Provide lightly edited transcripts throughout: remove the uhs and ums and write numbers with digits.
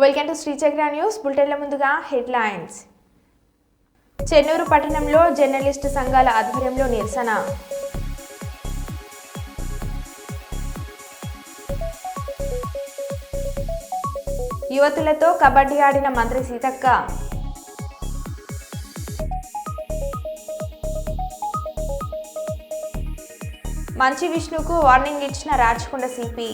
Welcome to Srichakra news. బులెటిన్ల ముందుగా headlines. Chennur పట్టణంలో జర్నలిస్టు సంఘాల ఆధ్వర్యంలో నిరసన. యువతులతో కబడ్డీ ఆడిన మంత్రి సీతక్క. మంచి విష్ణుకు వార్నింగ్ ఇచ్చిన Rachakonda CP.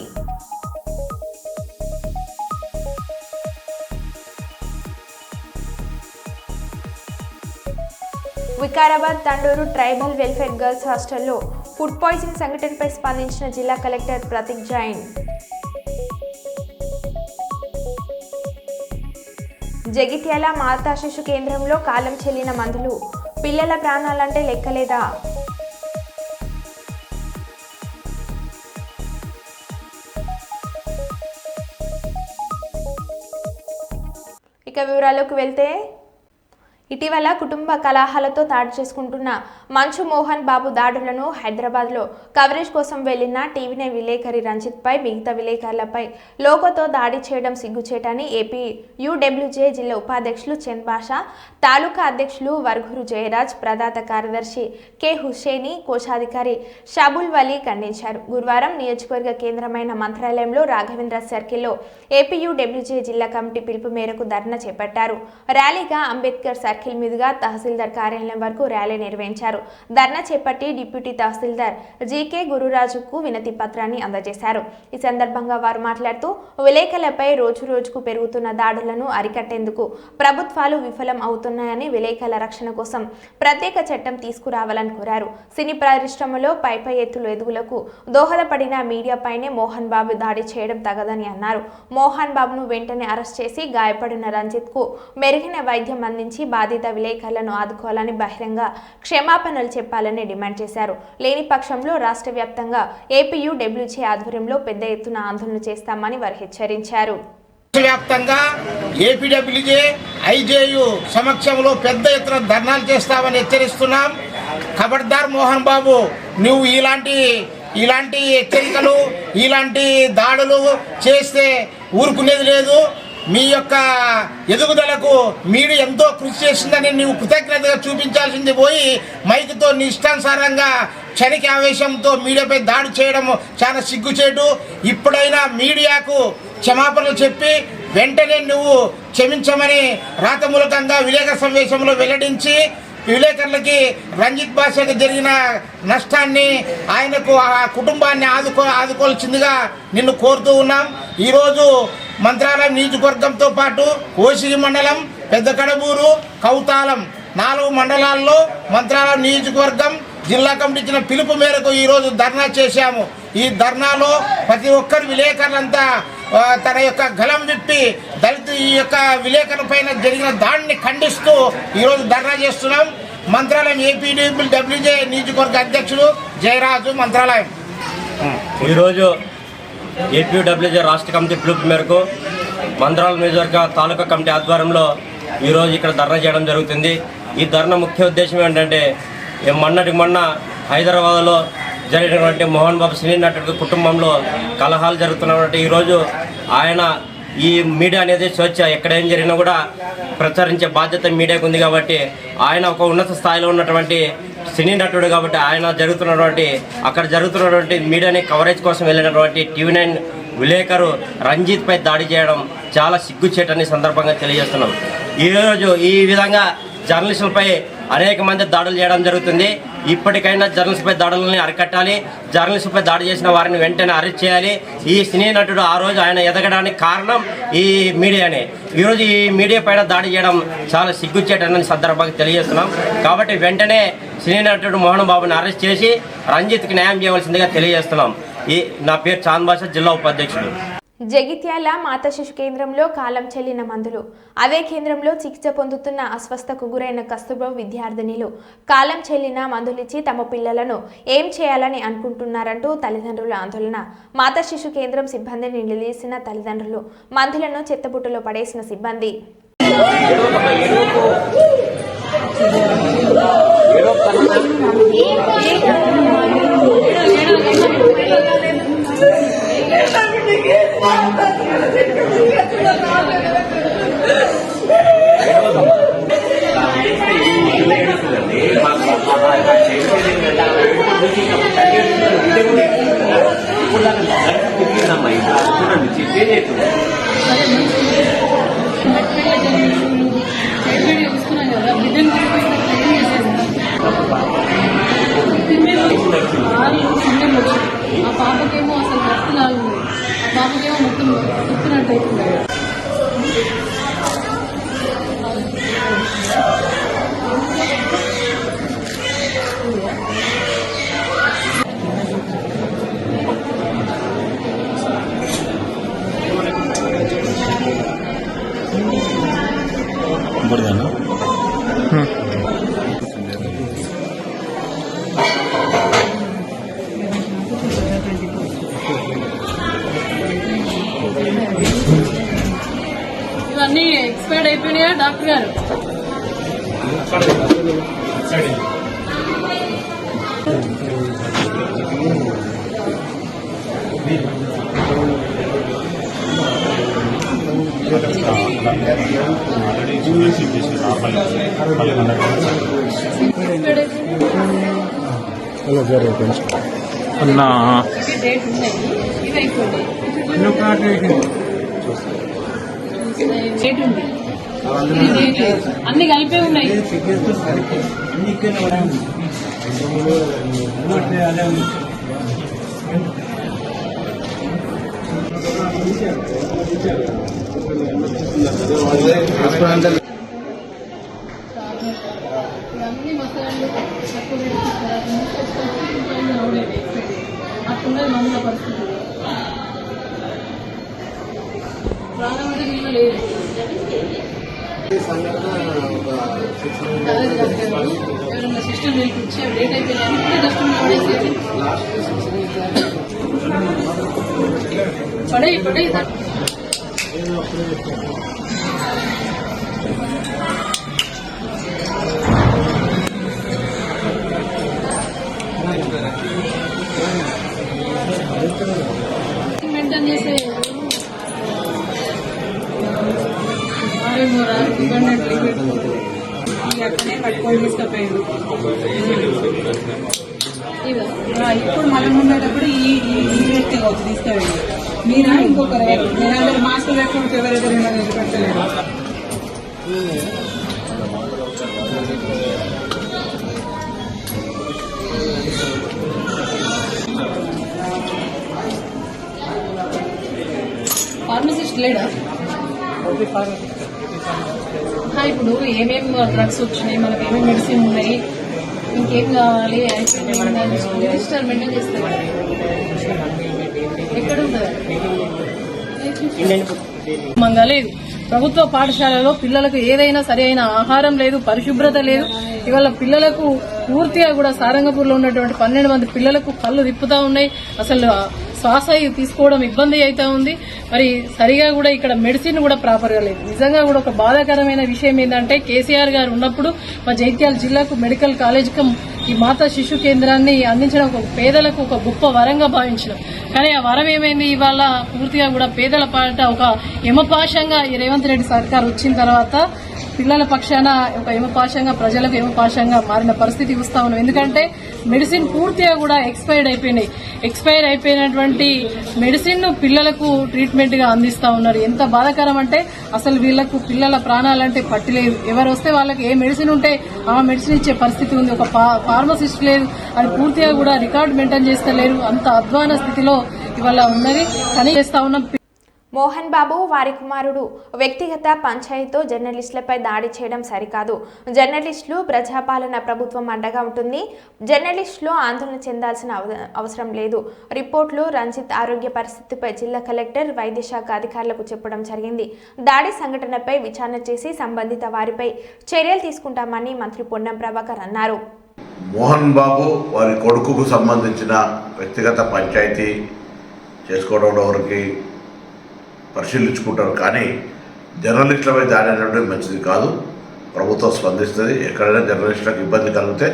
Vikarabad Tandur tribal welfare girls హాస్టల్లో ఫుడ్ పాయిజన్ సంఘటనపై స్పందించిన జిల్లా కలెక్టర్ ప్రతీక్ జైన్. జగిత్యాల మాతా శిశు కేంద్రంలో కాలం చెల్లిన మందులు, పిల్లల ప్రాణాలంటే లెక్కలేదా? ఇక వివరాల్లోకి వెళ్తే, ఇటీవల కుటుంబ కలహాలతో దాడి చేసుకుంటున్న మంచు మోహన్ బాబు దాడులను హైదరాబాద్లో కవరేజ్ కోసం వెళ్లిన టీవీ9 విలేకరి రంజిత్ పై మిగతా విలేకరులపై లోగోతో దాడి చేయడం సిగ్గుచేటని ఏపీ యూడబ్ల్యూజే జిల్లా ఉపాధ్యక్షులు చంద్ బాషా, తాలూకా అధ్యక్షులు వర్గూరు జయరాజ్, ప్రధాన కార్యదర్శి కె హుస్సేని, కోశాధికారి షాబుల్ వలీ ఖండించారు. గురువారం నియోజకవర్గ కేంద్రమైన మంత్రాలయంలో రాఘవేంద్ర సర్కిల్లో ఏపీ యూడబ్ల్యూజే జిల్లా కమిటీ పిలుపు మేరకు ధర్నా చేపట్టారు. ర్యాలీగా అంబేద్కర్ సర్కిల్ మీదుగా తహసీల్దార్ కార్యాలయం వరకు ర్యాలీ నిర్వహించారు. ధర్నా చేపట్టి డిప్యూటీ తహసీల్దార్ జీకే గురురాజుకు వినతి పత్రాన్ని అందజేశారు. ఈ సందర్భంగా వారు మాట్లాడుతూ, విలేకరులపై రోజురోజుకు పెరుగుతున్న దాడులను అరికట్టేందుకు ప్రభుత్వాలు విఫలం అవుతున్నాయని, విలేకరుల రక్షణ కోసం ప్రత్యేక చట్టం తీసుకురావాలని కోరారు. సినీ పరిశ్రమలో పై ఎత్తులకు దోహదపడిన మీడియాపైనే మోహన్ బాబు దాడి చేయడం తగదని అన్నారు. మోహన్ బాబును వెంటనే అరెస్ట్ చేసి గాయపడిన రంజిత్ కు మెరుగైన వైద్యం అందించి బాధిత విలేకరులను ఆదుకోవాలని, బహిరంగ క్షమాపణలు చెప్పాలని డిమాండ్ చేశారు. లేని పక్షంలో రాష్ట్ర వ్యాప్తంగా ఏపీయూడబ్ల్యూజే ఆధ్వర్యంలో పెద్ద ఎత్తున ఆందోళన చేస్తామని వారు హెచ్చరించారు. వ్యాప్తంగా ఏపీడబ్ల్యూజే ఐజేయు సమక్షంలో పెద్ద ఎత్తున ధర్నాలు చేస్తామని హెచ్చరిస్తున్నాం. ఖబర్దార్ మోహన్ బాబు, నువ్వు ఇలాంటి హెచ్చరికలు, ఇలాంటి దాడులు చేస్తే ఊరుకునేది లేదు. మీ యొక్క ఎదుగుదలకు మీరు ఎంతో కృషి చేసిందని నీవు కృతజ్ఞతగా చూపించాల్సింది పోయి మైకుతో నీ ఇష్టానుసారంగా క్షణిక ఆవేశంతో మీడియాపై దాడి చేయడం చాలా సిగ్గుచేటు. ఇప్పుడైనా మీడియాకు క్షమాపణలు చెప్పి వెంటనే నువ్వు క్షమించమని రాతమూలకంగా విలేకరుల సమావేశంలో వెల్లడించి, విలేకరులకి రంజిత్ బాషాకి జరిగిన నష్టాన్ని, ఆయనకు ఆ కుటుంబాన్ని ఆదుకోవాల్సిందిగా నిన్ను కోరుతూ ఉన్నాం. ఈరోజు మంత్రాలయం నియోజకవర్గంతో పాటు కోసిగి మండలం, పెద్ద కడబూరు, కౌతాలం 4 మండలాల్లో మంత్రాలయం నియోజకవర్గం జిల్లా కమిటీ ఇచ్చిన పిలుపు మేరకు ఈరోజు ధర్నా చేశాము. ఈ ధర్నాలో ప్రతి ఒక్కరు విలేకరులంతా తన యొక్క గలం విప్పి ఈ యొక్క విలేకరుల పైన జరిగిన దాడిని ఖండిస్తూ ఈరోజు ధర్నా చేస్తున్నాం. మంత్రాలయం ఏపీడబ్ల్యూజే నియోజకవర్గ అధ్యక్షుడు జయరాజు, మంత్రాలయం. ఈరోజు ఏపీడబ్ల్యూజే రాష్ట్ర కమిటీ పిలుపు మేరకు మంత్రాలయం నియోజకవర్గ తాలూకా కమిటీ ఆధ్వర్యంలో ఈరోజు ఇక్కడ ధర్నా చేయడం జరుగుతుంది. ఈ ధర్నా ముఖ్య ఉద్దేశం ఏంటంటే, మొన్న హైదరాబాద్లో జరిగినటువంటి మోహన్ బాబు సినీ నటుడి కుటుంబంలో కలహాలు జరుగుతున్నటువంటి ఈరోజు ఆయన ఈ మీడియా అనేది స్వేచ్ఛ, ఎక్కడ ఏం జరిగినా కూడా ప్రచారించే బాధ్యత మీడియాకు ఉంది. కాబట్టి ఆయన ఒక ఉన్నత స్థాయిలో ఉన్నటువంటి సినీ నటుడు కాబట్టి అక్కడ జరుగుతున్నటువంటి మీడియాని కవరేజ్ కోసం వెళ్ళినటువంటి టీవీ9 విలేకరు రంజిత్ పై దాడి చేయడం చాలా సిగ్గుచేటని సందర్భంగా తెలియజేస్తున్నాం. ఈరోజు ఈ విధంగా జర్నలిస్టులపై అనేక మంది దాడులు చేయడం జరుగుతుంది. ఇప్పటికైనా జర్నలిస్టులపై దాడులని అరికట్టాలి. జర్నలిస్టులపై దాడి చేసిన వారిని వెంటనే అరెస్ట్ చేయాలి. ఈ సినీ నటుడు ఆ రోజు ఆయన ఎదగడానికి కారణం ఈ మీడియానే. ఈరోజు ఈ మీడియా పైన దాడి చేయడం చాలా సిగ్గుచేటని సందర్భంగా తెలియజేస్తున్నాం. కాబట్టి వెంటనే సినీ నటుడు మోహన్ బాబుని అరెస్ట్ చేసి రంజిత్కి న్యాయం చేయవలసిందిగా తెలియజేస్తున్నాం. నా పేరు చాంద్ బాషా, జిల్లా ఉపాధ్యక్షుడు. జగిత్యాల మాతా శిశు కేంద్రంలో కాలం చెల్లిన మందులు, అదే కేంద్రంలో చికిత్స పొందుతున్న అస్వస్థకు గురైన కస్తూర్బా విద్యార్థినిలు కాలం చెల్లిన మందులిచ్చి తమ పిల్లలను ఏం చేయాలని అనుకుంటున్నారంటూ తల్లిదండ్రుల ఆందోళన. మాతా శిశు కేంద్రం సిబ్బందిని నిలదీసిన తల్లిదండ్రులు, మందులను చెత్తబుట్టలో పడేసిన సిబ్బంది. చూస్తున్నాం కదా బిడ్డను ఆ పాపకేమో అసలు రక్తి లాగుంది, ఆ పాపకేమో మొత్తం తిప్పినట్టు అవుతుంది. ఇవన్నీ ఎక్స్పైర్డ్ అయిపోయినాయా డాక్టర్ గారు? డేట్ ఉన్నాయి, ఇవి అయిపోయినాయి. డేట్ ఉంది, ఇది డేట్ లేదు, అన్ని కలిపే ఉన్నాయి. ఇవన్నీ మసాలాలు అట్లున్నది మందుల పరిస్థితి. ప్రాణం అంటే నీళ్ళు లేదు. ఎవరైనా సిస్టమ్ వెళ్ళి డేట్ అయిపోయినాయి పడే పడే మెయింటైన్ చేసే అక్కడే పట్టుకొని తీసుకుపోయాడు. ఇప్పుడు మనం ఉండేటప్పుడు ఈ వ్యక్తి వచ్చి తీసుకుపోయాడు. మీరా ఇంకొకరు నేను మాస్టర్ లేకపోతే ఎవరెవరు పెట్టలేదు. ఫార్మసిస్ట్ లేడా? ఇప్పుడు ఏమేమి డ్రగ్స్ వచ్చినాయి, మనకి ఏమేమి మెడిసిన్ ఉన్నాయి, ఇంకేం కావాలి రిజిస్టర్ మెయింటైన్ చేస్తారు. ఎక్కడ ఉంటుంది? మంగలేదు. ప్రభుత్వ పాఠశాలలో పిల్లలకు ఏదైనా సరి అయిన ఆహారం లేదు, పరిశుభ్రత లేదు. ఇవాళ పిల్లలకు పూర్తిగా కూడా సారంగపూర్లో ఉన్నటువంటి 12 మంది పిల్లలకు కళ్ళు తిప్పుతా ఉన్నాయి. అసలు శ్వాస తీసుకోవడం ఇబ్బంది అవుతా ఉంది. మరి సరిగా కూడా ఇక్కడ మెడిసిన్ కూడా ప్రాపర్గా లేదు. నిజంగా కూడా ఒక బాధాకరమైన విషయం ఏంటంటే కేసీఆర్ గారు ఉన్నప్పుడు మా జగిత్యాల జిల్లాకు మెడికల్ కాలేజ్కి ఈ మాతా శిశు కేంద్రాన్ని అందించడం ఒక పేదలకు ఒక గొప్ప వరంగా భావించడం. కానీ ఆ వరం ఏమైంది? ఇవాళ పూర్తిగా కూడా పేదల పాట ఒక యమపాశంగా ఈ రేవంత్ రెడ్డి సర్కార్ వచ్చిన తర్వాత పిల్లల పక్షాన ఒక యమపాశంగా, ప్రజలకు యమపాశంగా మారిన పరిస్థితి చూస్తా ఉన్నాం. ఎందుకంటే మెడిసిన్ పూర్తిగా కూడా ఎక్స్పైర్ అయిపోయినాయి. ఎక్స్పైర్ అయిపోయినటువంటి మెడిసిన్ పిల్లలకు ట్రీట్మెంట్ గా అందిస్తా ఉన్నారు. ఎంత బాధాకరం అంటే అసలు వీళ్లకు పిల్లల ప్రాణాలంటే పట్టిలేదు. ఎవరు వస్తే వాళ్ళకి ఏ మెడిసిన్ ఉంటే ఆ మెడిసిన్ ఇచ్చే పరిస్థితి ఉంది. ఒక ఫార్మసిస్ట్ లేదు, అది పూర్తిగా కూడా రికార్డు మెయింటైన్ చేస్తలేరు. అంత అధ్వాన స్థితిలో ఇవాళ ఉన్నది. కానీ చేస్తా ఉన్నాం. మోహన్ బాబు వారి కుమారుడు వ్యక్తిగత పంచాయతీతో జర్నలిస్టులపై దాడి చేయడం సరికాదు. జర్నలిస్టులు ప్రజాపాలన ప్రభుత్వం అండగా ఉంటుంది. జర్నలిస్టులు ఆందోళన చెందాల్సిన అవసరం లేదు. రిపోర్టులు రంజిత్ ఆరోగ్య పరిస్థితిపై జిల్లా కలెక్టర్ వైద్య శాఖ అధికారులకు చెప్పడం జరిగింది. దాడి సంఘటనపై విచారణ చేసి సంబంధిత వారిపై చర్యలు తీసుకుంటామని మంత్రి పొన్నం ప్రభాకర్ అన్నారు. మోహన్ బాబు వారి కొడుకుకు సంబంధించిన వ్యక్తిగత పంచాయతీ చేసుకోవడంలో వరకు పరిశీలించుకుంటారు. కానీ జర్నలిస్టులపై దాడి అనేటువంటి మంచిది కాదు. ప్రభుత్వం స్పందిస్తుంది. ఎక్కడైనా జర్నలిస్టులకు ఇబ్బంది కలిగితే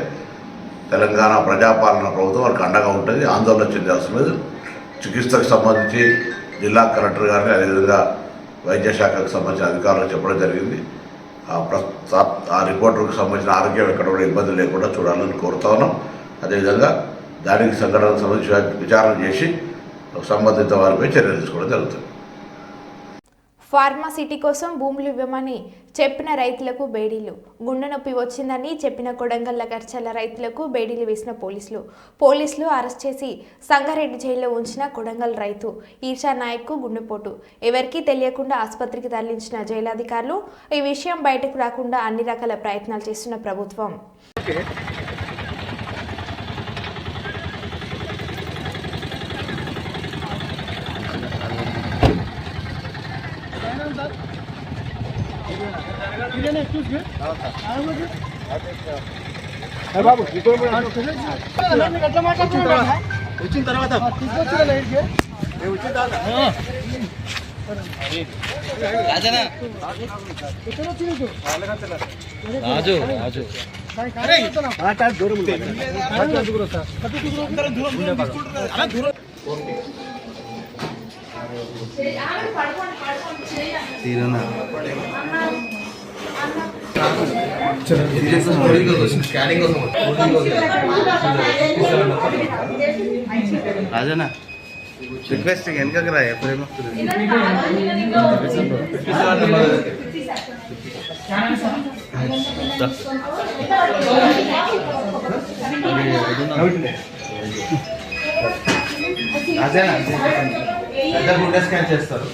తెలంగాణ ప్రజాపాలన ప్రభుత్వం వారికి అండగా ఉంటుంది. ఆందోళన చెందాల్సిన లేదు. చికిత్సకు సంబంధించి జిల్లా కలెక్టర్ గారిని, అదేవిధంగా వైద్య శాఖకు సంబంధించిన అధికారులకు చెప్పడం జరిగింది. ఆ రిపోర్టర్కు సంబంధించిన ఆరోగ్యం ఎక్కడ కూడా ఇబ్బంది లేకుండా చూడాలని కోరుతా ఉన్నాం. అదేవిధంగా దానికి సంఘటనకు సంబంధించి విచారణ చేసి సంబంధిత వారిపై చర్యలు తీసుకోవడం జరుగుతుంది. ఫార్మాసిటీ కోసం భూములు ఇవ్వమని చెప్పిన రైతులకు బేడీలు. గుండె నొప్పి వచ్చిందని చెప్పిన కొడంగల్ల గర్చల రైతులకు బేడీలు వేసిన పోలీసులు అరెస్ట్ చేసి సంగారెడ్డి జైల్లో ఉంచిన కొడంగల్ రైతు ఈర్షా నాయక్కు గుండెపోటు. ఎవరికీ తెలియకుండా ఆసుపత్రికి తరలించిన జైలాధికారులు. ఈ విషయం బయటకు రాకుండా అన్ని రకాల ప్రయత్నాలు చేస్తున్న ప్రభుత్వం. వచ్చిన తర్వాత రాజనా రిక్వెస్ట్ వెనకకి రా ఎప్పుడేమో రాజనా స్కాన్ చేస్తారు.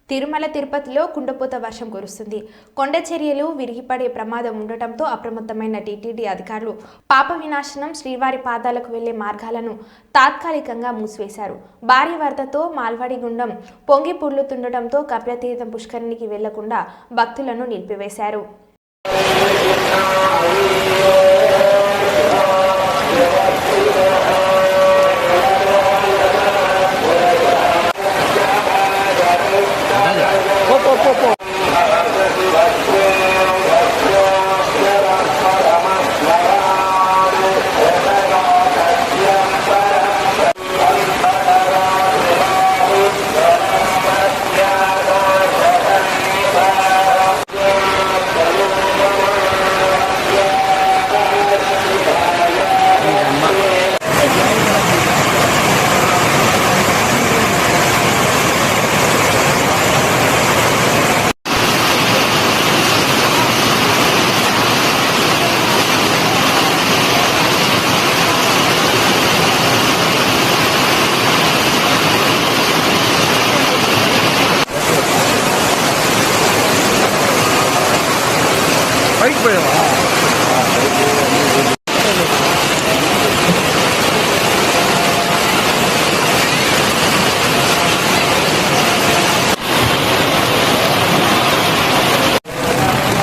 తిరుమల తిరుపతిలో కుండపోత వర్షం కురుస్తుంది. కొండ చర్యలు విరిగిపడే ప్రమాదం ఉండటంతో అప్రమత్తమైన టీటీడీ అధికారులు పాప వినాశనం శ్రీవారి పాదాలకు వెళ్లే మార్గాలను తాత్కాలికంగా మూసివేశారు. భారీ వరదతో మాల్వాడి గుండం పొంగి పొర్లుతుండటంతో కపిలతీర్థం పుష్కరిణికి వెళ్లకుండా భక్తులను నిలిపివేశారు.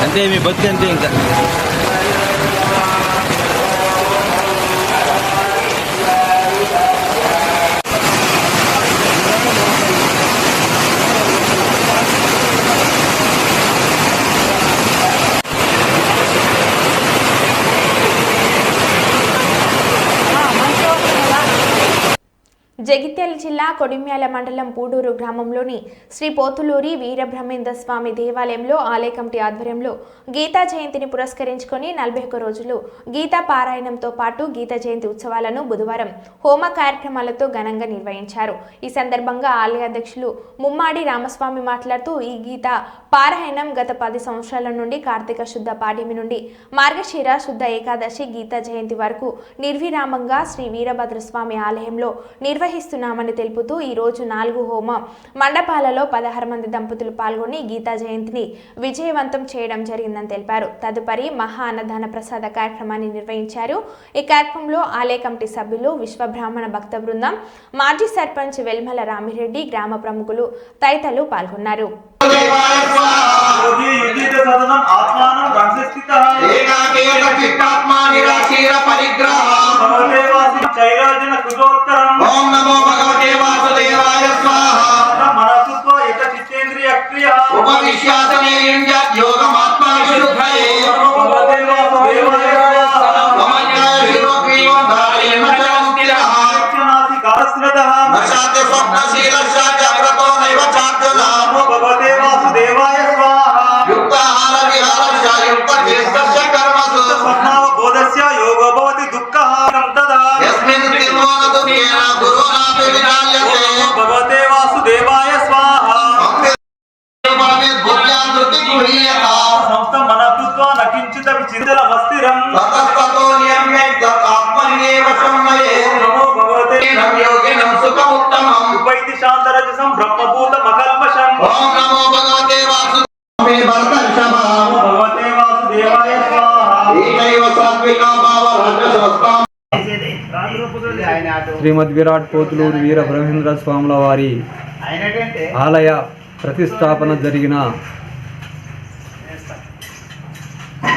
అంతే మీ బతుకు అంతే ఇంకా. జగిత్యాల జిల్లా కొడిమ్యాల మండలం పూడూరు గ్రామంలోని శ్రీ పోతులూరి వీరబ్రహ్మేంద్ర స్వామి దేవాలయంలో ఆలయ కమిటీ ఆధ్వర్యంలో గీతా జయంతిని పురస్కరించుకొని 41 రోజులు గీతా పారాయణంతో పాటు గీతా జయంతి ఉత్సవాలను బుధవారం హోమ కార్యక్రమాలతో ఘనంగా నిర్వహించారు. ఈ సందర్భంగా ఆలయ అధ్యక్షులు ముమ్మాడి రామస్వామి మాట్లాడుతూ ఈ గీతా పారాయణం గత 10 సంవత్సరాల నుండి కార్తీక శుద్ధ పాడ్యమి నుండి మార్గశిర శుద్ధ ఏకాదశి గీతా జయంతి వరకు నిర్విరామంగా శ్రీ వీరభద్రస్వామి ఆలయంలో నిర్వహిస్తున్నామని తెలుపుతూ ఈ రోజు 4 హోమ మండపాలలో 16 మంది దంపతులు పాల్గొని గీతా జయంతిని విజయవంతం చేయడం జరిగిందని తెలిపారు. తదుపరి మహా అన్నదాన ప్రసాద కార్యక్రమాన్ని నిర్వహించారు. ఈ కార్యక్రమంలో ఆలయ కమిటీ సభ్యులు, విశ్వబ్రాహ్మణ భక్త బృందం, మాజీ సర్పంచ్ వెల్మల రామిరెడ్డి, గ్రామ ప్రముఖులు తదితరులు పాల్గొన్నారు. ఓం నమో భగవతే వాసుదేవాయ స్వాహా మనసుత్వ ఏక చిత్తేంద్రియ క్రియ ఉపవిశ్యాసనే యోగమాత్మా శుద్ధయే భగవతే వాసుదేవాయ స్వాహా మమజ్ఞాయ శిరోగ్రీవం ధారయేమ చ ముక్తిరః నాసి కాస్రదః నశాతే స్వప్నశీలస్య జాగ్రతో నైవ చార్జలా భగవతే వాసుదేవాయ స్వాహా యుక్తాహార విహారస్య యుక్తచేష్టస్య కర్మసు స్వప్నావబోధస్య యోగో భవతి భగవతే వాసుదేవాయ స్వాహ సంస్థ మనకృత్వా నకించిత విచింతల మస్తిరం నమో భగవతే ఉపైతి శాంతరజసం బ్రహ్మభూత మకల్మషం నమో భగవతే వాసుదేవాయ స్వాహ. శ్రీమద్ విరాట్ పోతులూరు వీర బ్రహ్మేంద్ర స్వాముల వారి ఆలయ ప్రతిష్టాపన జరిగిన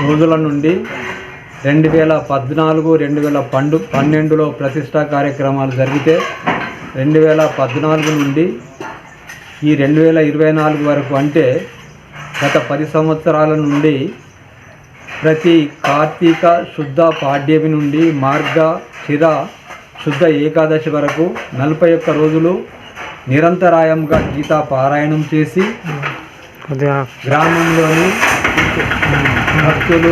రోజుల నుండి 2014-2012లో ప్రతిష్టా కార్యక్రమాలు జరిగితే 2014 నుండి ఈ 2024 వరకు అంటే గత 10 సంవత్సరాల నుండి ప్రతి కార్తీక శుద్ధ పాడ్యమి నుండి మార్గ శిర శుద్ధ ఏకాదశి వరకు 41 రోజులు నిరంతరాయంగా గీతా పారాయణం చేసి గ్రామంలోని భక్తులు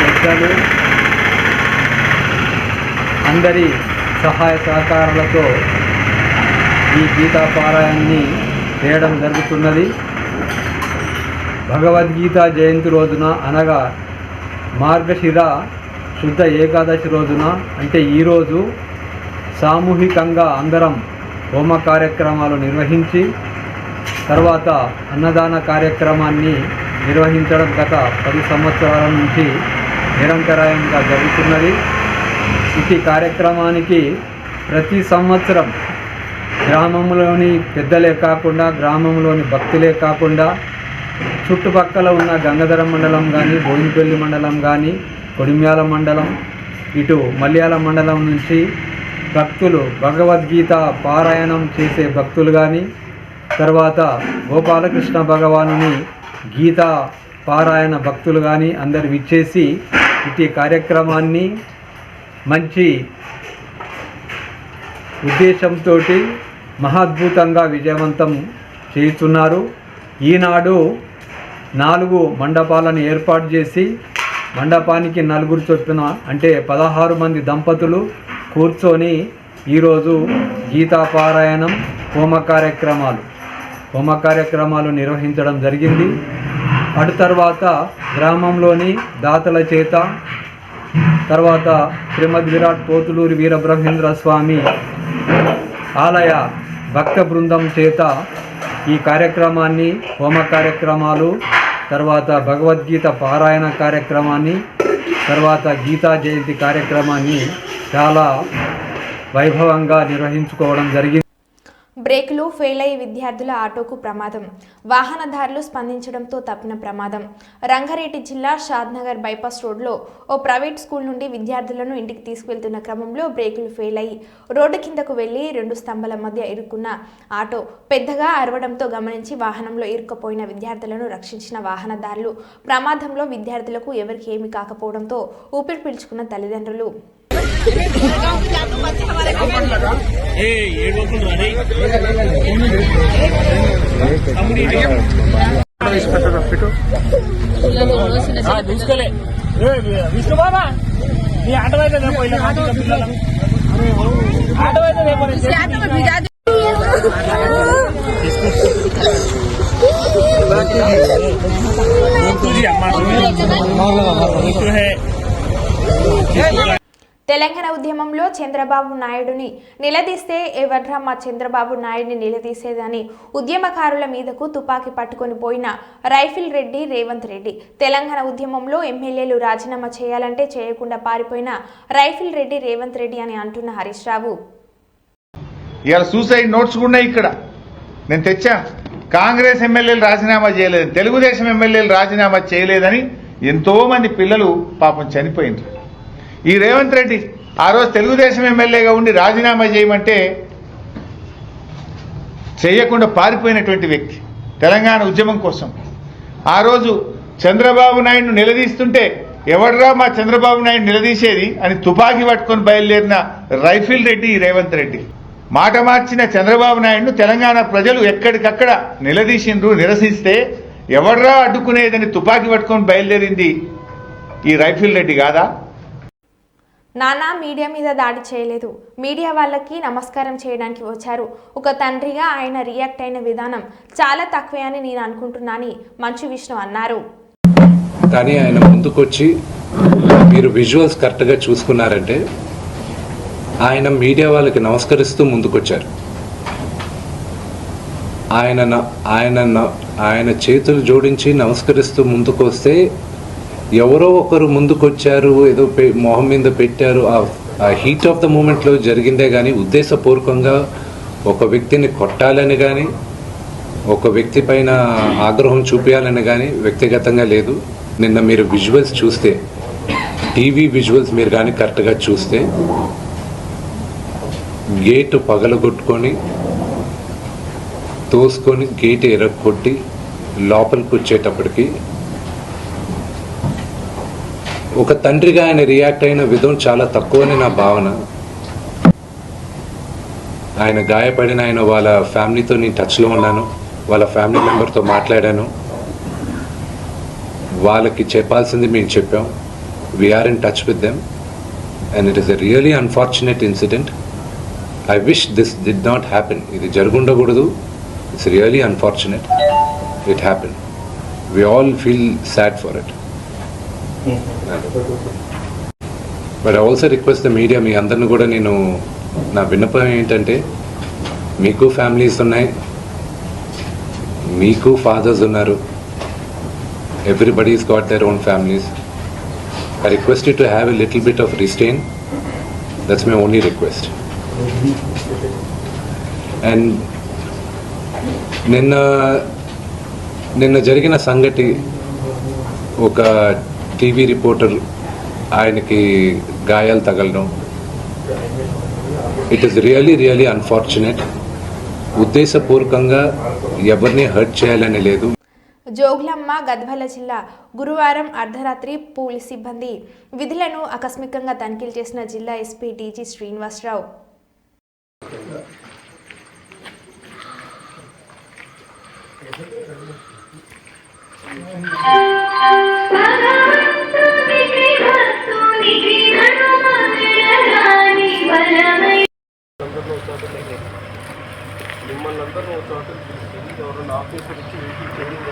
పెద్దలు అందరి సహాయ సహకారాలతో ఈ గీతా పారాయణాన్ని చేయడం జరుగుతున్నది. భగవద్గీత జయంతి రోజున అనగా మార్గశిర శుద్ధ ఏకాదశి రోజున అంటే ఈరోజు సామూహికంగా అందరం హోమ కార్యక్రమాలు నిర్వహించి తర్వాత అన్నదాన కార్యక్రమాన్ని నిర్వహించడం గత 10 సంవత్సరాల నుంచి నిరంతరాయంగా జరుగుతున్నది. ఇటు కార్యక్రమానికి ప్రతి సంవత్సరం గ్రామంలోని పెద్దలే కాకుండా గ్రామంలోని భక్తులే కాకుండా చుట్టుపక్కల ఉన్న గంగాధర మండలం కానీ బోయినపల్లి మండలం కానీ కొడిమ్యాల మండలం ఇటు మల్యాల మండలం నుంచి భక్తులు భగవద్గీత పారాయణం చేసే భక్తులు కానీ తర్వాత గోపాలకృష్ణ భగవానుని గీతా పారాయణ భక్తులు కానీ అందరు విచ్చేసి ఇటు కార్యక్రమాన్ని మంచి ఉద్దేశంతో మహాద్భుతంగా విజయవంతం చేస్తున్నారు. ఈనాడు 4 మండపాలను ఏర్పాటు చేసి మండపానికి 4 చొప్పున అంటే 16 మంది దంపతులు కూర్చొని ఈరోజు గీతా పారాయణం హోమ కార్యక్రమాలు నిర్వహించడం జరిగింది. అటు తర్వాత గ్రామంలోని దాతల చేత తర్వాత శ్రీమద్ విరాట్ పోతులూరు వీరబ్రహ్మేంద్ర స్వామి ఆలయ భక్త బృందం చేత ఈ కార్యక్రమాన్ని హోమ కార్యక్రమాలు తర్వాత భగవద్గీత పారాయణ కార్యక్రమాన్ని తర్వాత గీతా జయంతి కార్యక్రమాన్ని చాలా వైభవంగా నిర్వహించుకోవడం జరిగింది. బ్రేకులు ఫెయిల్ అయ్యి విద్యార్థుల ఆటోకు ప్రమాదం. వాహనదారులు స్పందించడంతో తప్పిన ప్రమాదం. రంగారెడ్డి జిల్లా షాద్నగర్ బైపాస్ రోడ్లో ఓ ప్రైవేట్ స్కూల్ నుండి విద్యార్థులను ఇంటికి తీసుకువెళ్తున్న క్రమంలో బ్రేకులు ఫెయిల్ అయ్యి రోడ్డు కిందకు వెళ్లి 2 స్తంభాల మధ్య ఇరుక్కున్న ఆటో పెద్దగా అరవడంతో గమనించి వాహనంలో ఇరుక్కుపోయిన విద్యార్థులను రక్షించిన వాహనదారులు. ప్రమాదంలో విద్యార్థులకు ఎవరికి ఏమీ కాకపోవడంతో ఊపిరి పీల్చుకున్న తల్లిదండ్రులు. తెలంగాణ ఉద్యమంలో చంద్రబాబు నాయుడుని నిలదీస్తే ఎవర్రా మా చంద్రబాబు నాయుడిని నిలదీసేదని ఉద్యమకారుల మీదకు తుపాకీ పట్టుకొని పోయిన రైఫిల్ రెడ్డి రేవంత్ రెడ్డి. తెలంగాణ ఉద్యమంలో ఎమ్మెల్యేలు రాజీనామా చేయాలంటే చేయకుండా పారిపోయిన రైఫిల్ రెడ్డి రేవంత్ రెడ్డి అని అంటున్న హరీష్ రావు. ఇవాళ సూసైడ్ నోట్స్ కూడా ఇక్కడ నేను తెచ్చా. కాంగ్రెస్ ఎమ్మెల్యేలు రాజీనామా చేయలేదు, తెలుగుదేశం ఎమ్మెల్యేలు రాజీనామా చేయలేదని ఎంతో మంది పిల్లలు పాపం చనిపోయింది. ఈ రేవంత్ రెడ్డి ఆ రోజు తెలుగుదేశం ఎమ్మెల్యేగా ఉండి రాజీనామా చేయమంటే చేయకుండా పారిపోయినటువంటి వ్యక్తి తెలంగాణ ఉద్యమం కోసం. ఆ రోజు చంద్రబాబు నాయుడును నిలదీస్తుంటే ఎవడ్రా మా చంద్రబాబు నాయుడు నిలదీసేది అని తుపాకీ పట్టుకొని బయలుదేరిన రైఫిల్ రెడ్డి రేవంత్ రెడ్డి. మాట మార్చిన చంద్రబాబు నాయుడును తెలంగాణ ప్రజలు ఎక్కడికక్కడ నిలదీసిండ్రు. నిరసిస్తే ఎవడ్రా అడ్డుకునేదని తుపాకీ పట్టుకొని బయలుదేరింది ఈ రైఫిల్ రెడ్డి కాదా? నాన్న మీడియా మీద దాడి చేయలేదు, మీడియా వాళ్ళకి నమస్కారం చేయడానికి వచ్చారు. ఒక తండ్రిగా ఆయన రియాక్ట్ అయిన విధానం చాలా తక్కువే అని నేను అనుకుంటున్నానని మంచు విష్ణు అన్నారు. కానీ ఆయన ముందుకొచ్చి మీరు విజువల్స్ కరెక్ట్గా చూసుకున్నారంటే ఆయన మీడియా వాళ్ళకి నమస్కరిస్తూ ముందుకొచ్చారు. ఆయన చేతులు జోడించి నమస్కరిస్తూ ముందుకు వస్తే ఎవరో ఒకరు ముందుకొచ్చారు, ఏదో మొహం మీద పెట్టారు. ఆ హీట్ ఆఫ్ ద మూమెంట్లో జరిగిందే కానీ ఉద్దేశపూర్వకంగా ఒక వ్యక్తిని కొట్టాలని కానీ ఒక వ్యక్తి పైన ఆగ్రహం చూపించాలని కానీ వ్యక్తిగతంగా లేదు. నిన్న మీరు విజువల్స్ చూస్తే, టీవీ విజువల్స్ మీరు కానీ కరెక్ట్గా చూస్తే గేటు పగలగొట్టుకొని తోసుకొని గేటు ఎరగొట్టి లోపలికి వచ్చేటప్పటికి ఒక తండ్రిగా ఆయన రియాక్ట్ అయిన విధం చాలా తక్కువని నా భావన. ఆయన గాయపడిన ఆయన వాళ్ళ ఫ్యామిలీతో నేను టచ్లో ఉన్నాను, వాళ్ళ ఫ్యామిలీ మెంబర్తో మాట్లాడాను. వాళ్ళకి చెప్పాల్సింది మేము చెప్పాం. We're in touch with them and it is a really unfortunate incident. I wish this did not happen. ఇది జరుగుండకూడదు. It's really unfortunate. It happen. We all feel sad for it. But I also request the media, మీ అందరిని కూడా నేను నా విన్నపం ఏంటంటే, మీకు ఫ్యామిలీస్ ఉన్నాయి, మీకు ఫాదర్స్ ఉన్నారు, everybody's got their own families. I request you to have a little bit of restrain. That's my only request. And నిన్న జరిగిన సంగతి, ఒక టీవీ రిపోర్టర్ ఆయనకి గాయాలు తగలడం, ఇట్ ఈస్ రియలీ అన్ఫార్చునేట్. ఉద్దేశపూర్వకంగా ఎవరిని హర్ట్ చేయాలని లేదు. జోగులాంబ గద్వాల జిల్లా గురువారం అర్ధరాత్రి పోలీస్ సిబ్బంది విధులను ఆకస్మికంగా తనిఖీలు చేసిన జిల్లా ఎస్పీ డీజీ శ్రీనివాసరావు. మిమ్మల్ని అందరూ ఒక చోట తీసుకెళ్ళి ఎవరైనా ఆఫీసర్ ఇచ్చి వెహికల్ ట్రైనింగ్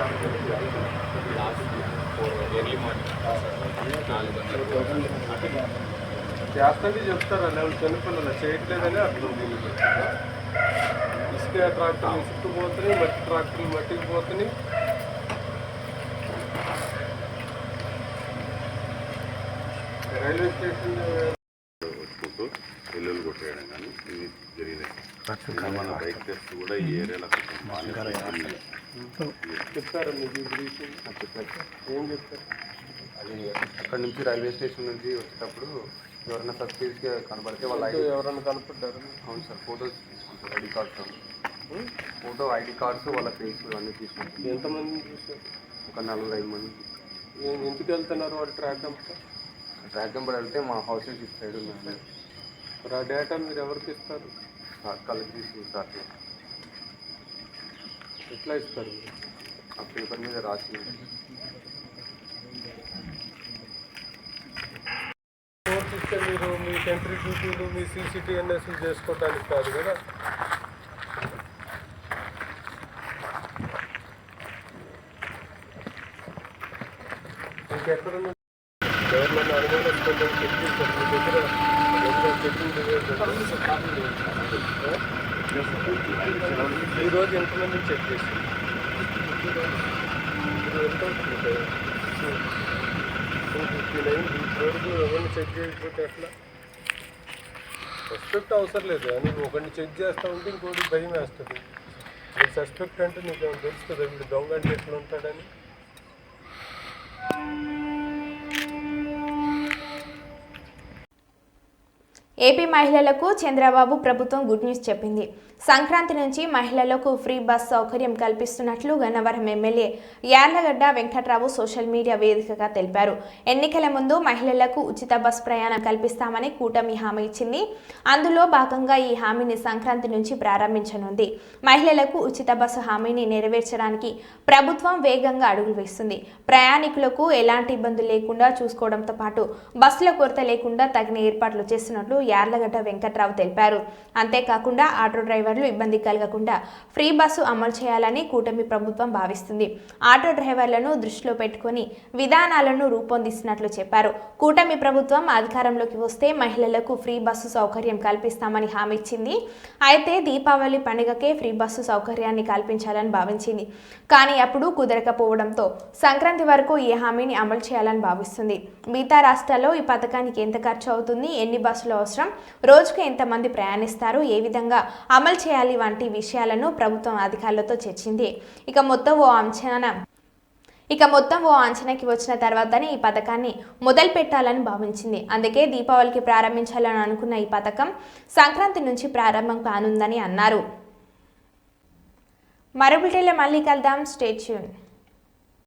చేస్తాండి చెప్తారా లెవెల్ చిన్నపిల్లలు చేయట్లేదని అర్థం. దీనికి ఇసుక ట్రాక్టర్లు ఇసుకుపోతున్నాయి, మట్టి ట్రాక్టర్లు మట్టికి పోతున్నాయి. రైల్వే స్టేషన్ పిల్లలు కొట్టేయడం కానీ ఇవి జరిగినాయి. మన బైక్ టెస్ట్ కూడా ఈ ఏరియాలో చెప్తారా మీకు చెప్పారు? ఏం చెప్తారు? అది అక్కడ నుంచి రైల్వే స్టేషన్ నుంచి వచ్చేటప్పుడు ఎవరైనా సబ్సిడీస్గా కనబడితే వాళ్ళ ఎవరైనా కనపడ్డారు? అవును సార్, ఫోటోస్ తీసుకుంటారు, ఐడి కార్డ్స్, ఐడి కార్డ్స్ వాళ్ళ ఫేస్ అన్నీ తీసుకుంటారు. ఎంతమంది చూసారు? ఒక 4-5 మంది. ఎందుకు వెళ్తున్నారు వాళ్ళు? ట్రాక్ నెంబర్ వెళ్తే మా హౌస్ నుంచి సైడ్ ఉన్నాను. మరి ఆ డేటా మీరు ఎవరికి ఇస్తారు? కలెక్ట్ చేసి సార్. ఎట్లా ఇస్తారు? ఆ పేపర్ మీద రాసి. నోట్స్ ఇస్తే మీరు మీ సెంట్రీ డ్యూటీలు, మీ CCTNS చేసుకోవడానికి కాదు కదా. ఇంకెక్కడన్నా ఎవరినైనా అనుమానిస్తుందని చెప్పించారు మీ దగ్గర? ఈరోజు ఎంతమంది చెక్ చేసి ఎంత అవుతుంది? 259. రోజు ఎవరిని చెక్ చేయకపోతే ఎట్లా? సస్పెక్ట్ అవసరం లేదు అని ఒకరిని చెక్ చేస్తా ఉంటే ఇంకోటి భయం వేస్తుంది. నీకు సస్పెక్ట్ అంటే నీకు ఏమైనా తెలుస్తుంది వీడు దొంగ అంటే ఎట్లా ఉంటాడని. ఏపీ మహిళలకు చంద్రబాబు ప్రభుత్వం గుడ్ న్యూస్ చెప్పింది. సంక్రాంతి నుంచి మహిళలకు ఫ్రీ బస్ సౌకర్యం కల్పిస్తున్నట్లు Gannavaram MLA Yarlagadda Venkatrao social media వేదికగా తెలిపారు. ఎన్నికల ముందు మహిళలకు ఉచిత బస్ ప్రయాణం కల్పిస్తామని కూటమి హామీ ఇచ్చింది. అందులో భాగంగా ఈ హామీని సంక్రాంతి నుంచి ప్రారంభించనుంది. మహిళలకు ఉచిత బస్సు హామీని నెరవేర్చడానికి ప్రభుత్వం వేగంగా అడుగులు వేస్తుంది. ప్రయాణికులకు ఎలాంటి ఇబ్బందులు లేకుండా చూసుకోవడంతో పాటు బస్సుల కొరత లేకుండా తగిన ఏర్పాట్లు చేస్తున్నట్లు యార్లగడ్డ వెంకట్రావు తెలిపారు. అంతేకాకుండా ఆటో డ్రైవర్లు ఇబ్బంది కలగకుండా ఫ్రీ బస్సు అమలు చేయాలని కూటమి ప్రభుత్వం భావిస్తుంది. ఆటో డ్రైవర్లను దృష్టిలో పెట్టుకుని విధానాలను రూపొందిస్తున్నట్లు చెప్పారు. కూటమి ప్రభుత్వం అధికారంలోకి వస్తే మహిళలకు ఫ్రీ బస్సు సౌకర్యం కల్పిస్తామని హామీ ఇచ్చింది. అయితే దీపావళి పండుగకే ఫ్రీ బస్సు సౌకర్యాన్ని కల్పించాలని భావించింది. కానీ అప్పుడు కుదరకపోవడంతో సంక్రాంతి వరకు ఈ హామీని అమలు చేయాలని భావిస్తుంది. మిగతా రాష్ట్రాల్లో ఈ పథకానికి ఎంత ఖర్చు అవుతుంది, ఎన్ని బస్సులు అవసరం, రోజుకు ఎంతమంది ప్రయాణిస్తారు, ఏ విధంగా అమలు చేయాలి వంటి విషయాలను ప్రభుత్వం అధికారులతో చర్చింది. ఇక మొత్తం ఓ అంచనాకి వచ్చిన తర్వాతనే ఈ పథకాన్ని మొదలు పెట్టాలని భావించింది. అందుకే దీపావళికి ప్రారంభించాలని అనుకున్న ఈ పథకం సంక్రాంతి నుంచి ప్రారంభం కానుందని అన్నారు. మరో బిల్టెన్లో మళ్ళీ కలుద్దాం. Stay tune.